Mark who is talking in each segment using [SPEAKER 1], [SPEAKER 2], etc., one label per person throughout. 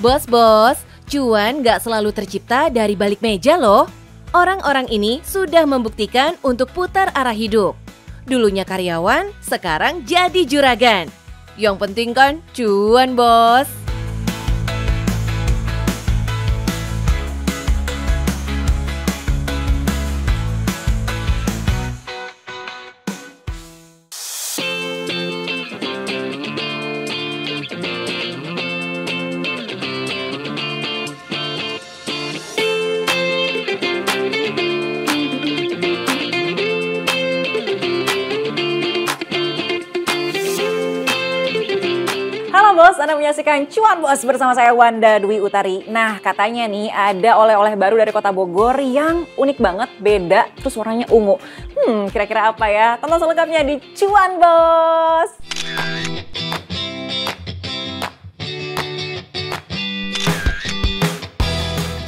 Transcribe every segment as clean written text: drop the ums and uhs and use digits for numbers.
[SPEAKER 1] Bos-bos, cuan gak selalu tercipta dari balik meja loh. Orang-orang ini sudah membuktikan untuk putar arah hidup. Dulunya karyawan, sekarang jadi juragan. Yang penting kan cuan, bos.
[SPEAKER 2] Halo bos, Anda menyaksikan Cuan Bos bersama saya Wanda Dwi Utari. Nah katanya nih ada oleh-oleh baru dari kota Bogor yang unik banget, beda, terus warnanya ungu. Kira-kira apa ya? Tonton selengkapnya di Cuan Bos.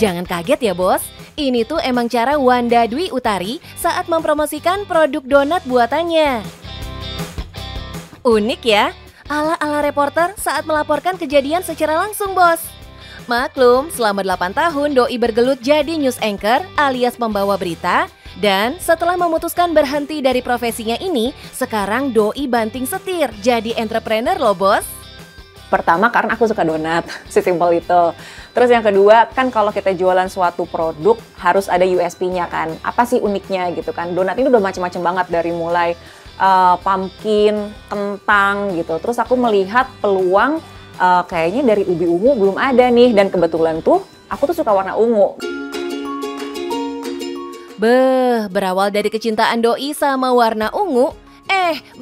[SPEAKER 1] Jangan kaget ya bos, ini tuh emang cara Wanda Dwi Utari saat mempromosikan produk donat buatannya. Unik ya? Ala-ala reporter saat melaporkan kejadian secara langsung, bos. Maklum, selama 8 tahun Doi bergelut jadi news anchor alias pembawa berita. Dan setelah memutuskan berhenti dari profesinya ini, sekarang Doi banting setir jadi entrepreneur loh, bos.
[SPEAKER 2] Pertama karena aku suka donat, sesimpel itu. Terus yang kedua kan kalau kita jualan suatu produk harus ada USP-nya kan. Apa sih uniknya gitu kan. Donat ini udah macam-macam banget dari mulai pumpkin, kentang gitu. Terus aku melihat peluang kayaknya dari ubi ungu belum ada nih. Dan kebetulan tuh aku tuh suka warna ungu.
[SPEAKER 1] Berawal dari kecintaan Doi sama warna ungu,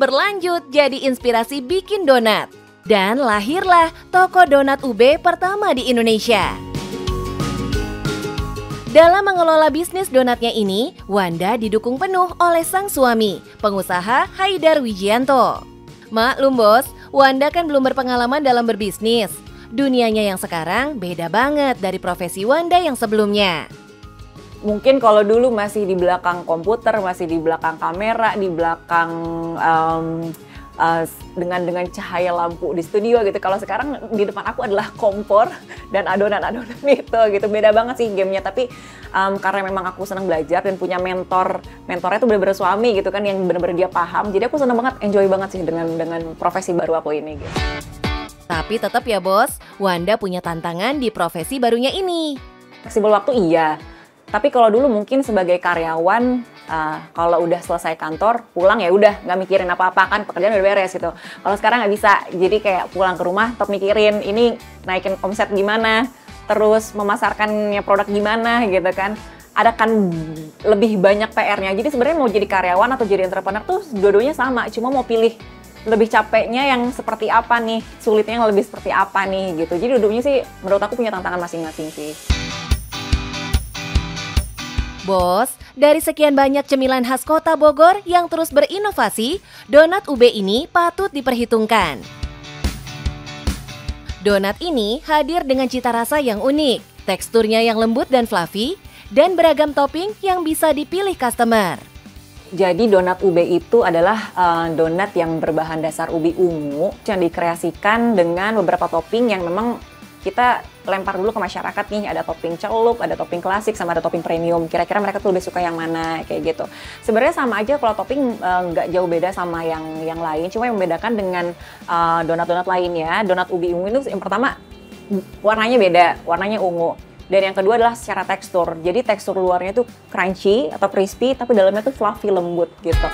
[SPEAKER 1] berlanjut jadi inspirasi bikin donat. Dan lahirlah toko donat UB pertama di Indonesia. Dalam mengelola bisnis donatnya ini, Wanda didukung penuh oleh sang suami, pengusaha Haidar Wijianto. Maklum bos, Wanda kan belum berpengalaman dalam berbisnis. Dunianya yang sekarang beda banget dari profesi Wanda yang sebelumnya.
[SPEAKER 2] Mungkin kalau dulu masih di belakang komputer, masih di belakang kamera, di belakang dengan cahaya lampu di studio gitu. Kalau sekarang di depan aku adalah kompor dan adonan-adonan itu gitu. Beda banget sih gamenya, tapi karena memang aku senang belajar dan punya mentornya tuh bener-bener suami gitu kan yang bener-bener dia paham. Jadi aku senang banget, enjoy banget sih dengan profesi baru aku ini gitu.
[SPEAKER 1] Tapi tetap ya bos, Wanda punya tantangan di profesi barunya ini.
[SPEAKER 2] Fleksibel waktu iya, tapi kalau dulu mungkin sebagai karyawan kalau udah selesai kantor, pulang ya udah nggak mikirin apa-apa kan, pekerjaan udah beres gitu. Kalau sekarang nggak bisa, jadi kayak pulang ke rumah tetap mikirin ini naikin omset gimana, terus memasarkannya produk gimana gitu kan. Ada kan lebih banyak PR-nya. Jadi sebenarnya mau jadi karyawan atau jadi entrepreneur tuh dua-duanya sama, cuma mau pilih lebih capeknya yang seperti apa nih, sulitnya yang lebih seperti apa nih gitu. Jadi dua-duanya sih menurut aku punya tantangan masing-masing sih.
[SPEAKER 1] Bos, dari sekian banyak cemilan khas kota Bogor yang terus berinovasi, donat UB ini patut diperhitungkan. Donat ini hadir dengan cita rasa yang unik, teksturnya yang lembut dan fluffy, dan beragam topping yang bisa dipilih customer.
[SPEAKER 2] Jadi donat UB itu adalah donat yang berbahan dasar ubi ungu yang dikreasikan dengan beberapa topping yang memang kita lempar dulu ke masyarakat nih, ada topping celup, ada topping klasik, sama ada topping premium. Kira-kira mereka tuh lebih suka yang mana, kayak gitu. Sebenarnya sama aja kalau topping nggak jauh beda sama yang lain. Cuma yang membedakan dengan donat-donat lainnya, donat ubi ungu itu yang pertama warnanya beda, warnanya ungu. Dan yang kedua adalah secara tekstur. Jadi tekstur luarnya tuh crunchy atau crispy, tapi dalamnya tuh fluffy, lembut gitu.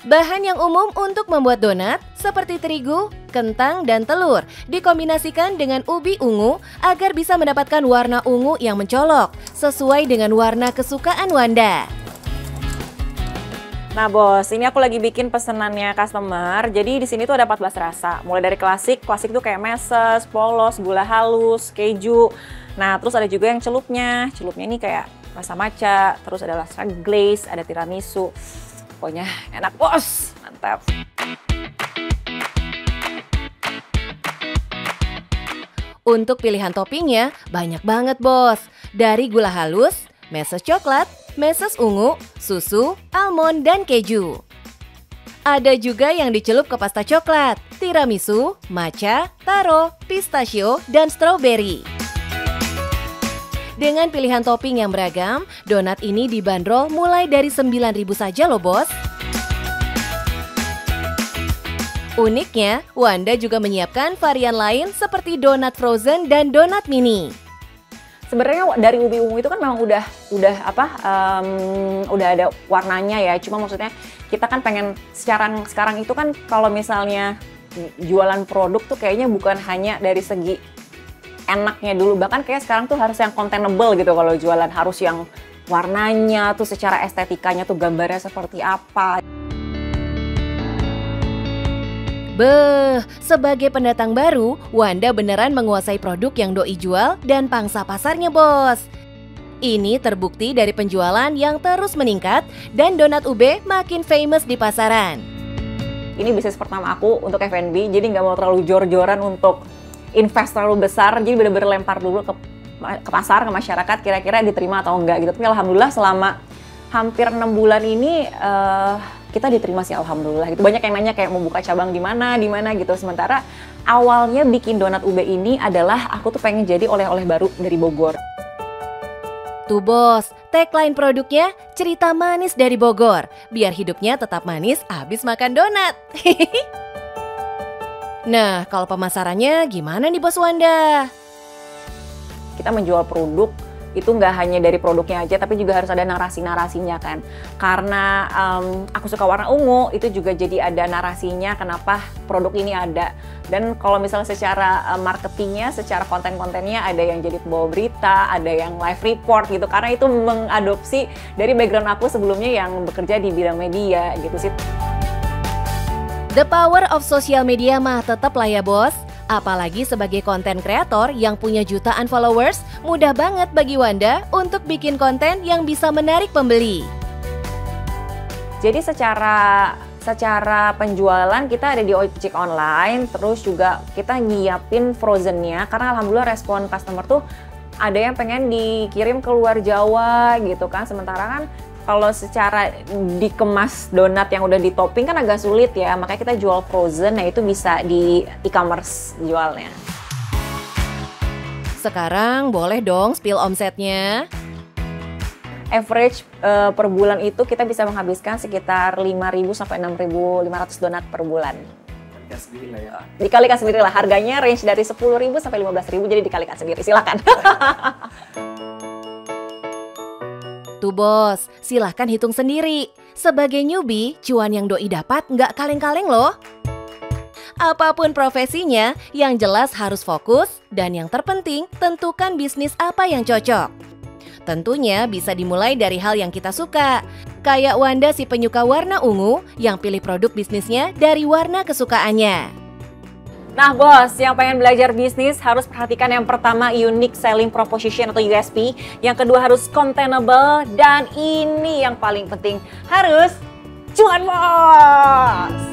[SPEAKER 1] Bahan yang umum untuk membuat donat seperti terigu, kentang, dan telur dikombinasikan dengan ubi ungu agar bisa mendapatkan warna ungu yang mencolok sesuai dengan warna kesukaan Wanda.
[SPEAKER 2] Nah bos, ini aku lagi bikin pesenannya customer. Jadi di sini tuh ada 14 rasa. Mulai dari klasik tuh kayak meses, polos, gula halus, keju. Nah terus ada juga yang celupnya. Celupnya ini kayak rasa matcha, terus ada rasa glaze, ada tiramisu. Pokoknya enak bos, mantap.
[SPEAKER 1] Untuk pilihan toppingnya banyak banget bos. Dari gula halus, meses coklat, meses ungu, susu, almond, dan keju. Ada juga yang dicelup ke pasta coklat, tiramisu, matcha, taro, pistachio, dan strawberry. Dengan pilihan topping yang beragam, donat ini dibanderol mulai dari 9.000 saja loh bos. Uniknya, Wanda juga menyiapkan varian lain seperti donat frozen dan donat mini.
[SPEAKER 2] Sebenarnya dari ubi ungu itu kan memang udah ada warnanya ya. Cuma maksudnya kita kan pengen sekarang itu kan kalau misalnya jualan produk tuh kayaknya bukan hanya dari segi enaknya dulu, bahkan kayak sekarang tuh harus yang containable gitu kalau jualan, harus yang warnanya tuh secara estetikanya tuh gambarnya seperti apa.
[SPEAKER 1] Beuh, sebagai pendatang baru, Wanda beneran menguasai produk yang doi jual dan pangsa pasarnya bos. Ini terbukti dari penjualan yang terus meningkat dan donat ube makin famous di pasaran.
[SPEAKER 2] Ini bisnis pertama aku untuk F&B, jadi nggak mau terlalu jor-joran untuk invest terlalu besar, jadi bener-bener lempar dulu ke pasar, ke masyarakat, kira-kira diterima atau enggak gitu. Tapi alhamdulillah selama hampir 6 bulan ini kita diterima sih alhamdulillah gitu. Banyak yang nanya kayak mau buka cabang di mana gitu. Sementara awalnya bikin donat ube ini adalah aku tuh pengen jadi oleh-oleh baru dari Bogor.
[SPEAKER 1] Tuh bos, tagline produknya cerita manis dari Bogor, biar hidupnya tetap manis abis makan donat. Nah, kalau pemasarannya gimana nih bos Wanda?
[SPEAKER 2] Kita menjual produk itu nggak hanya dari produknya aja, tapi juga harus ada narasi-narasinya kan. Karena aku suka warna ungu, itu juga jadi ada narasinya kenapa produk ini ada. Dan kalau misalnya secara marketingnya, secara konten-kontennya ada yang jadi pembawa berita, ada yang live report gitu. Karena itu mengadopsi dari background aku sebelumnya yang bekerja di bidang media gitu sih.
[SPEAKER 1] The power of social media mah tetap lah ya bos. Apalagi sebagai konten kreator yang punya jutaan followers, mudah banget bagi Wanda untuk bikin konten yang bisa menarik pembeli.
[SPEAKER 2] Jadi secara penjualan kita ada di ojek online, terus juga kita nyiapin frozennya karena alhamdulillah respon customer tuh ada yang pengen dikirim ke luar Jawa gitu kan. Sementara kan kalau secara dikemas donat yang udah di-topping kan agak sulit ya, makanya kita jual frozen, nah itu bisa di e-commerce jualnya.
[SPEAKER 1] Sekarang boleh dong spill omsetnya?
[SPEAKER 2] Average per bulan itu kita bisa menghabiskan sekitar 5.000 sampai 6.500 donat per bulan. Dikalikan sendiri lah, harganya range dari 10.000 sampai 15.000, jadi dikalikan sendiri, silakan.
[SPEAKER 1] Tuh bos, silahkan hitung sendiri. Sebagai newbie, cuan yang doi dapat nggak kaleng-kaleng loh. Apapun profesinya, yang jelas harus fokus dan yang terpenting tentukan bisnis apa yang cocok. Tentunya bisa dimulai dari hal yang kita suka. Kayak Wanda si penyuka warna ungu yang pilih produk bisnisnya dari warna kesukaannya.
[SPEAKER 2] Nah bos, yang pengen belajar bisnis harus perhatikan yang pertama unique selling proposition atau USP, yang kedua harus containable, dan ini yang paling penting harus cuan bos!